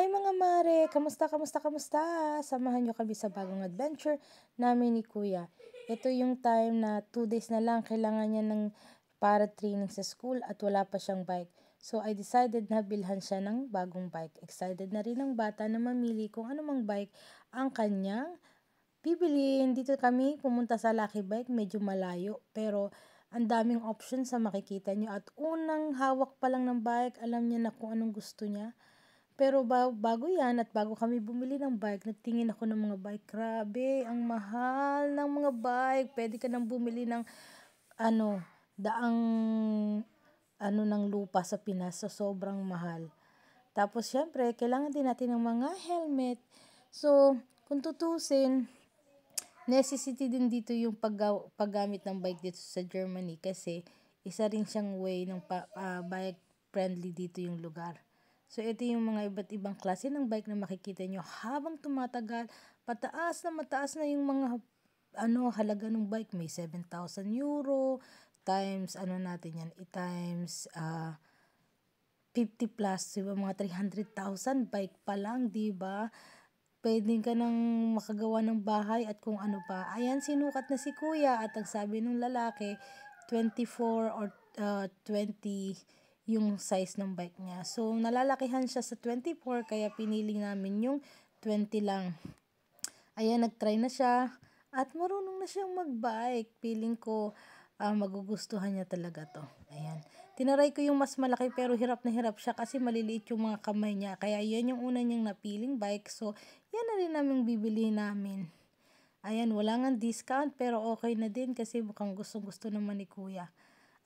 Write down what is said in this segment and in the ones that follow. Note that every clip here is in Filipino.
Ay mga mare, kamusta, kamusta, kamusta? Samahan nyo kami sa bagong adventure namin ni Kuya. Ito yung time na 2 days na lang kailangan niya ng para training sa school at wala pa siyang bike. So I decided na bilhan siya ng bagong bike. Excited na rin ang bata na mamili kung anumang bike ang kanyang bibilin. Dito kami pumunta sa Lucky Bike, medyo malayo. Pero ang daming options sa makikita nyo. At unang hawak pa lang ng bike, alam niya na kung anong gusto niya. Pero bago yan at bago kami bumili ng bike, nagtingin ako ng mga bike. Grabe, ang mahal ng mga bike. Pwede ka nang bumili ng daang ng lupa sa Pinas. So, sobrang mahal. Tapos, syempre, kailangan din natin ng mga helmet. So, kung tutusin, necessity din dito yung paggamit ng bike dito sa Germany kasi isa rin siyang way ng bike friendly dito yung lugar. So, ito yung mga iba't ibang klase ng bike na makikita nyo habang tumatagal. Mataas na yung mga halaga ng bike. May 7,000 euro times natin yan, times 50 plus, diba? Mga 300,000 bike pa lang, diba? Pwede ka nang makagawa ng bahay at kung ano pa. Ayan, sinukat na si Kuya at ang sabi ng lalaki, 24 or 20 yung size ng bike niya. So, nalalakihan siya sa 24 kaya pinili namin yung 20 lang. Ayan, nagtry na siya at marunong na siyang magbike. Feeling ko magugustuhan niya talaga to. Ayan. Tinaray ko yung mas malaki pero hirap na hirap siya kasi maliliit yung mga kamay niya. Kaya yan yung una niyang napiling bike. So, yan na rin namin bibili namin. Ayan, wala nga discount pero okay na din kasi mukhang gustong-gusto naman ni Kuya.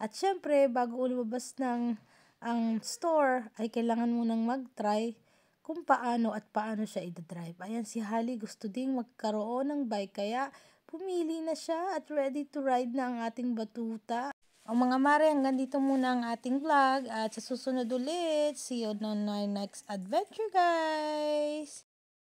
At syempre, bago lumabas ng ang store, ay kailangan mo nang mag-try kung paano siya i-drive. Ayan, si Holly gusto ding magkaroon ng bike kaya pumili na siya at ready to ride na ang ating batuta. O mga mare, hanggang dito muna ang ating vlog at sa susunod ulit, see you on my next adventure guys!